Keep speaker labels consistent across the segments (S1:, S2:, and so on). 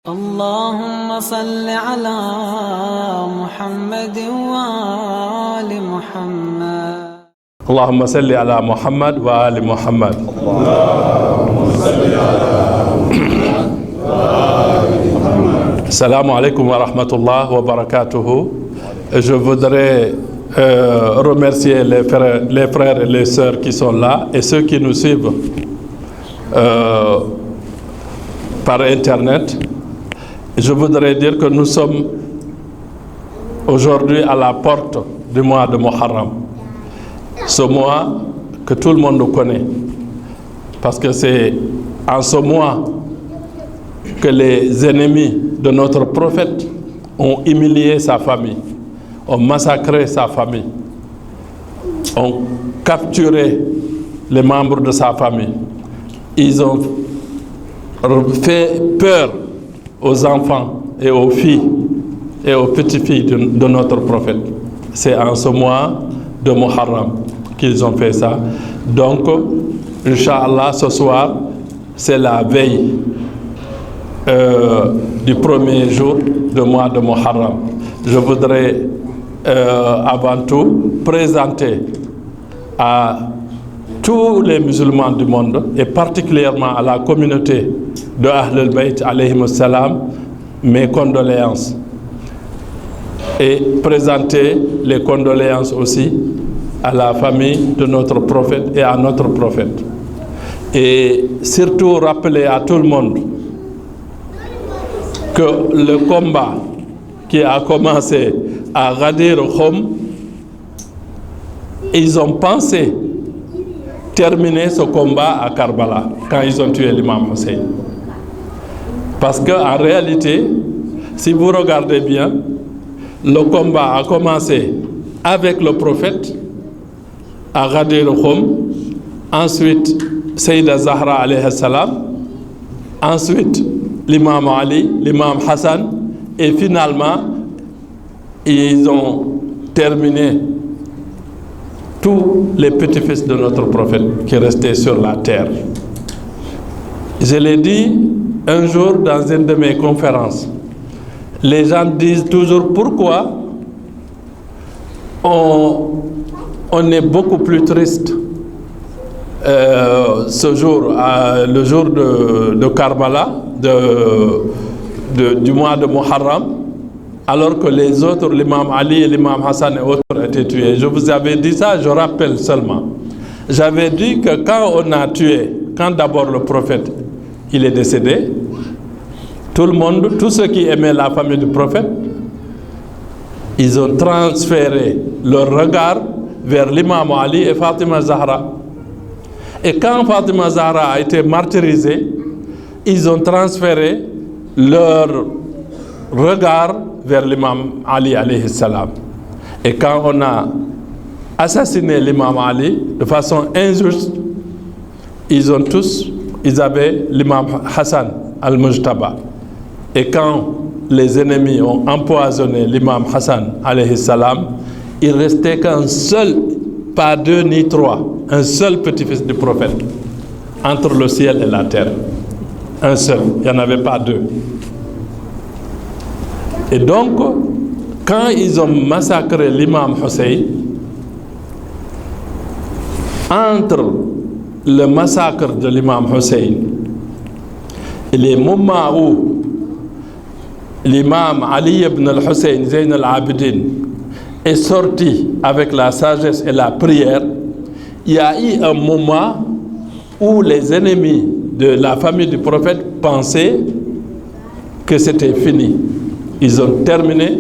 S1: اللهم صل على محمد وآل محمد.
S2: اللهم صل على محمد وآل محمد. اللهم صل على محمد وآل محمد. Assalamu alaikum wa rahmatullah wa barakatuhu. Je voudrais remercier les frères et les sœurs qui sont là et ceux qui nous suivent par Internet. Je voudrais dire que nous sommes aujourd'hui à la porte du mois de Muharram. Ce mois que tout le monde connaît. Parce que c'est en ce mois que les ennemis de notre prophète ont humilié sa famille, ont massacré sa famille, ont capturé les membres de sa famille. Ils ont fait peur aux enfants et aux filles et aux petites-filles de notre prophète. C'est en ce mois de Muharram qu'ils ont fait ça. Donc, Inch'Allah, ce soir, c'est la veille du premier jour du mois de Muharram. Je voudrais avant tout présenter à tous les musulmans du monde et particulièrement à la communauté de Ahl al-Bayt alayhim salam mes condoléances et présenter les condoléances aussi à la famille de notre prophète et à notre prophète et surtout rappeler à tout le monde que le combat qui a commencé à Ghadir Khoum, ils ont pensé terminer ce combat à Karbala quand ils ont tué l'imam Hussein. Parce qu'en réalité, si vous regardez bien, le combat a commencé avec le prophète à Ghadir Khoum, ensuite Sayyida Zahra alayhi salam, ensuite l'imam Ali, l'imam Hassan, et finalement, ils ont terminé tous les petits-fils de notre prophète qui restaient sur la terre. Je l'ai dit un jour dans une de mes conférences. Les gens disent toujours pourquoi on est beaucoup plus triste ce jour, le jour de Karbala, du mois de Muharram, alors que les autres, l'imam Ali et l'imam Hassan et autres étaient tués. Je vous avais dit ça, je rappelle seulement. J'avais dit que quand on a tué, quand d'abord le prophète, il est décédé, tout le monde, tous ceux qui aimaient la famille du prophète, ils ont transféré leur regard vers l'imam Ali et Fatima Zahra. Et quand Fatima Zahra a été martyrisée, ils ont transféré leur regard vers l'imam Ali alayhi salam. Et quand on a assassiné l'imam Ali de façon injuste, ils avaient l'imam Hassan al-Mujtaba. Et quand les ennemis ont empoisonné l'imam Hassan alayhi salam, il restait qu'un seul, pas deux ni trois, un seul petit-fils du prophète entre le ciel et la terre. Un seul, il n'y en avait pas deux. Et donc, quand ils ont massacré l'imam Hussein, entre le massacre de l'imam Hussein et les moments où l'imam Ali ibn al-Hussein, Zayn al-Abidin, est sorti avec la sagesse et la prière, il y a eu un moment où les ennemis de la famille du prophète pensaient que c'était fini. Ils ont terminé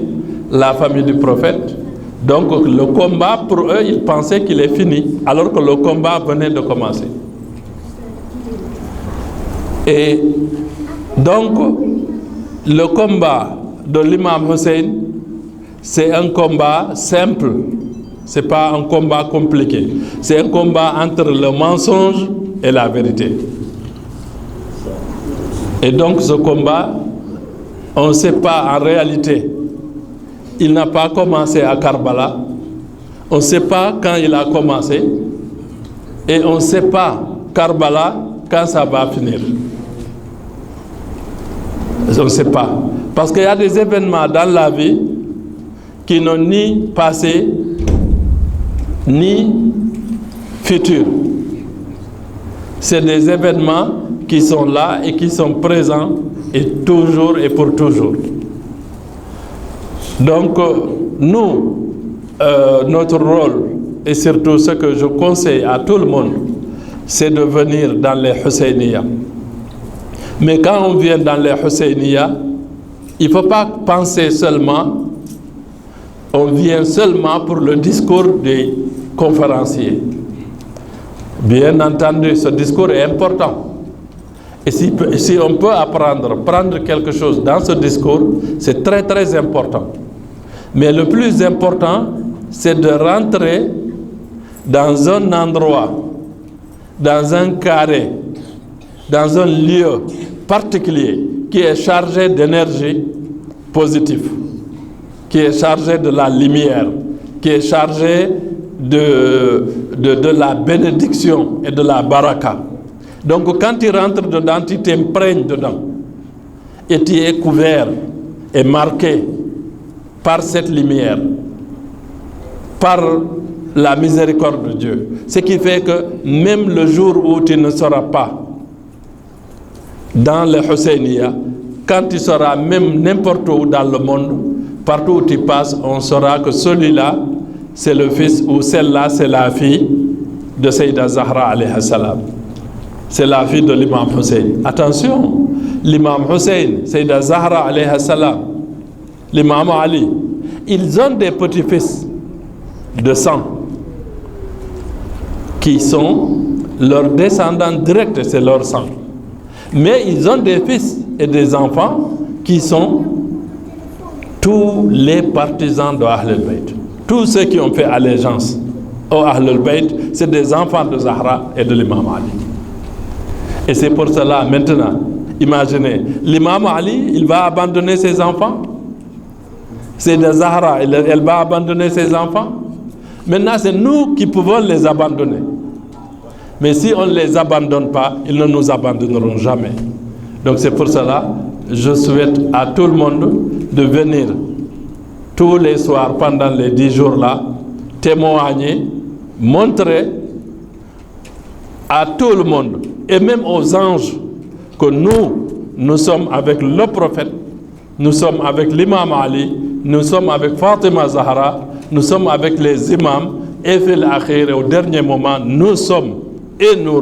S2: la famille du prophète. Donc le combat, pour eux, ils pensaient qu'il est fini, alors que le combat venait de commencer. Et donc, le combat de l'imam Hussein, c'est un combat simple. Ce n'est pas un combat compliqué. C'est un combat entre le mensonge et la vérité. Et donc ce combat, on ne sait pas en réalité. Il n'a pas commencé à Karbala. On ne sait pas quand il a commencé. Et on ne sait pas Karbala quand ça va finir. Je ne sais pas. Parce qu'il y a des événements dans la vie qui n'ont ni passé, ni futur. C'est des événements qui sont là et qui sont présents et toujours et pour toujours. Donc, nous, notre rôle, et surtout ce que je conseille à tout le monde, c'est de venir dans les Husseiniya. Mais quand on vient dans les Husseiniya, il ne faut pas penser seulement, on vient seulement pour le discours des conférenciers. Bien entendu, ce discours est important. Et si on peut prendre quelque chose dans ce discours, c'est très très important. Mais le plus important, c'est de rentrer dans un endroit, dans un carré, dans un lieu particulier qui est chargé d'énergie positive, qui est chargé de la lumière, qui est chargé de la bénédiction et de la baraka. Donc quand tu rentres dedans, tu t'imprègnes dedans. Et tu es couvert et marqué par cette lumière, par la miséricorde de Dieu. Ce qui fait que même le jour où tu ne seras pas dans les Husseiniya, quand tu seras même n'importe où dans le monde, partout où tu passes, on saura que celui-là, c'est le fils, ou celle-là, c'est la fille de Sayyida Zahra alayhi salam. C'est la fille de l'imam Hussein. Attention, l'imam Hussein, Sayyida Zahra alayhi salam, l'imam Ali, ils ont des petits-fils de sang qui sont leurs descendants directs, c'est leur sang. Mais ils ont des fils et des enfants qui sont tous les partisans de Ahlul Bayt. Tous ceux qui ont fait allégeance au Ahlul Bayt, c'est des enfants de Zahra et de l'imam Ali. Et c'est pour cela, maintenant, imaginez, l'imam Ali, il va abandonner ses enfants. C'est de Zahra, elle va abandonner ses enfants. Maintenant, c'est nous qui pouvons les abandonner. Mais si on ne les abandonne pas, ils ne nous abandonneront jamais. Donc c'est pour cela, je souhaite à tout le monde de venir tous les soirs pendant les 10 jours-là, témoigner, montrer à tout le monde, et même aux anges, que nous sommes avec le prophète, nous sommes avec l'imam Ali, nous sommes avec Fatima Zahra, nous sommes avec les imams, et au dernier moment, nous sommes, et nous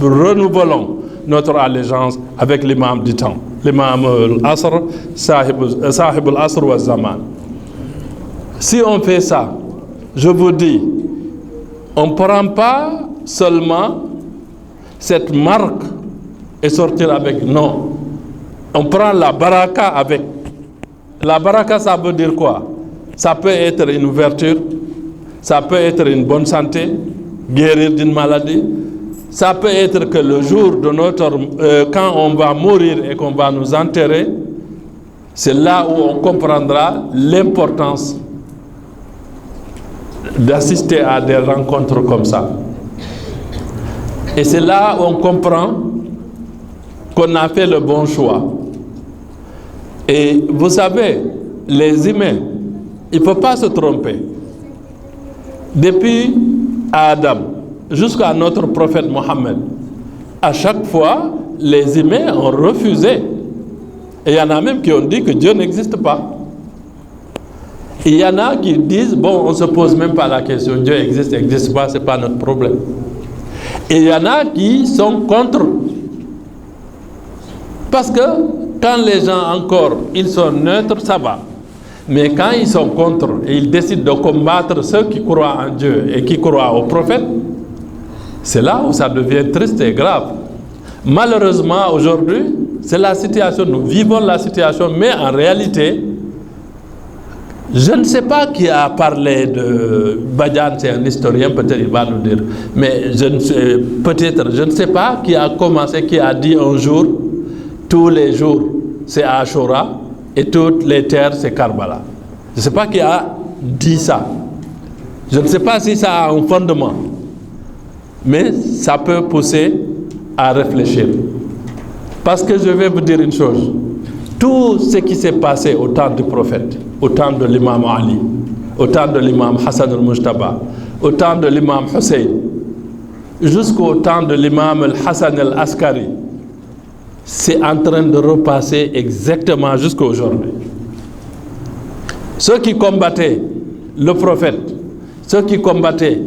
S2: renouvelons notre allégeance avec l'imam du temps, l'imam al-Asr, sahib al-Asr wa Zaman. Si on fait ça, je vous dis, on ne prend pas seulement cette marque et sortir avec, non. On prend la baraka avec. La baraka, ça veut dire quoi? Ça peut être une ouverture, ça peut être une bonne santé, guérir d'une maladie. Ça peut être que le jour de quand on va mourir et qu'on va nous enterrer, c'est là où on comprendra l'importance d'assister à des rencontres comme ça. Et c'est là où on comprend qu'on a fait le bon choix. Et vous savez, les humains, il ne faut pas se tromper. Depuis Adam jusqu'à notre prophète Mohammed, à chaque fois, les humains ont refusé. Et il y en a même qui ont dit que Dieu n'existe pas. Et il y en a qui disent, bon, on ne se pose même pas la question, Dieu existe, n'existe pas, ce n'est pas notre problème. Et il y en a qui sont contre. Parce que quand les gens encore, ils sont neutres, ça va. Mais quand ils sont contre et ils décident de combattre ceux qui croient en Dieu et qui croient au prophète, c'est là où ça devient triste et grave. Malheureusement, aujourd'hui, c'est la situation, nous vivons la situation, mais en réalité, je ne sais pas qui a parlé de Badiane, c'est un historien, peut-être il va nous dire, mais je ne sais pas qui a commencé, qui a dit un jour, tous les jours c'est Ashura et toutes les terres c'est Karbala. Je ne sais pas qui a dit ça. Je ne sais pas si ça a un fondement, mais ça peut pousser à réfléchir. Parce que je vais vous dire une chose. Tout ce qui s'est passé au temps du prophète, au temps de l'imam Ali, au temps de l'imam Hassan al-Mujtaba, au temps de l'imam Hussein, jusqu'au temps de l'imam al-Hassan al-Askari, c'est en train de repasser exactement jusqu'à aujourd'hui. Ceux qui combattaient le prophète, ceux qui combattaient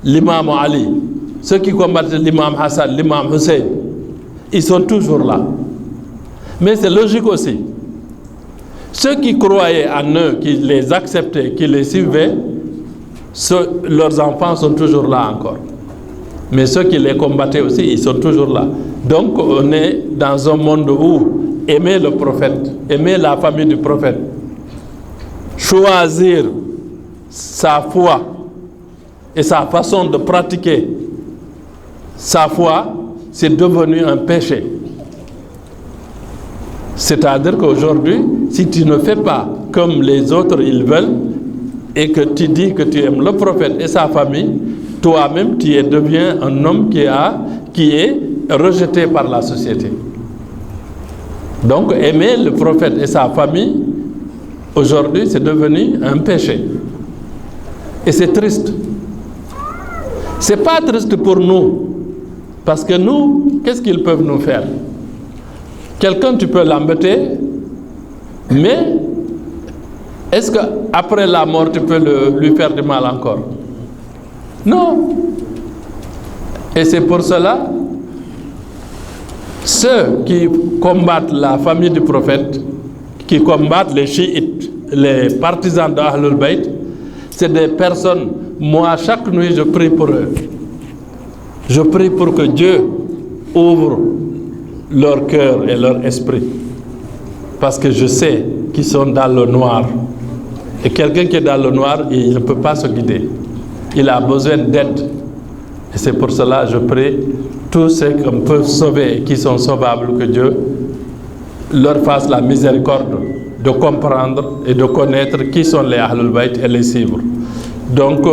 S2: l'imam Ali, ceux qui combattaient l'imam Hassan, l'imam Hussein, ils sont toujours là. Mais c'est logique aussi. Ceux qui croyaient en eux, qui les acceptaient, qui les suivaient, leurs enfants sont toujours là encore. Mais ceux qui les combattaient aussi, ils sont toujours là. Donc on est dans un monde où aimer le prophète, aimer la famille du prophète, choisir sa foi et sa façon de pratiquer sa foi, c'est devenu un péché. C'est-à-dire qu'aujourd'hui, si tu ne fais pas comme les autres ils veulent et que tu dis que tu aimes le prophète et sa famille, toi-même tu deviens un homme qui est rejeté par la société. Donc aimer le prophète et sa famille, aujourd'hui c'est devenu un péché. Et c'est triste. C'est pas triste pour nous, parce que nous, qu'est-ce qu'ils peuvent nous faire? Quelqu'un, tu peux l'embêter, mais est-ce qu'après la mort, tu peux lui faire du mal encore? Non. Et c'est pour cela, ceux qui combattent la famille du prophète, qui combattent les chiites, les partisans d'Ahlul Bayt, c'est des personnes, moi chaque nuit je prie pour eux. Je prie pour que Dieu ouvre leur cœur et leur esprit. Parce que je sais qu'ils sont dans le noir. Et quelqu'un qui est dans le noir, il ne peut pas se guider. Il a besoin d'aide. Et c'est pour cela que je prie tous ceux qu'on peut sauver et qui sont sauvables, que Dieu leur fasse la miséricorde de comprendre et de connaître qui sont les Ahlul Bayt et les suivre. Donc,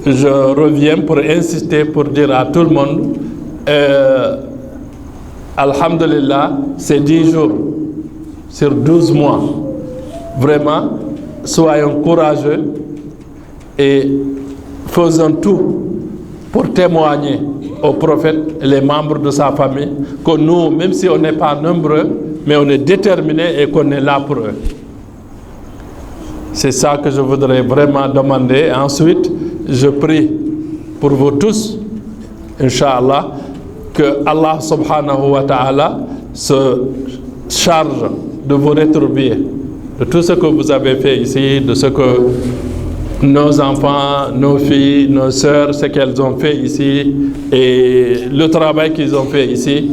S2: je reviens pour insister, pour dire à tout le monde, Alhamdulillah, c'est 10 jours sur 12 mois. Vraiment, soyons courageux et faisons tout pour témoigner au prophète et les membres de sa famille que nous, même si on n'est pas nombreux, mais on est déterminés et qu'on est là pour eux. C'est ça que je voudrais vraiment demander. Ensuite, je prie pour vous tous, Inch'Allah, que Allah subhanahu wa ta'ala se charge de vous rétribuer de tout ce que vous avez fait ici, de ce que nos enfants, nos filles, nos sœurs, ce qu'elles ont fait ici et le travail qu'ils ont fait ici,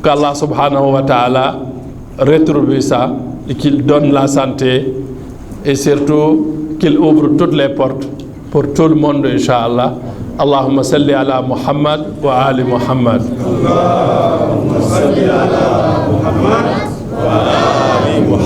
S2: qu'Allah subhanahu wa ta'ala rétribue ça et qu'il donne la santé et surtout qu'il ouvre toutes les portes pour tout le monde, Inch'Allah. Allahumma salli ala Muhammad wa ali Muhammad. Allahumma salli ala Muhammad wa ali Muhammad.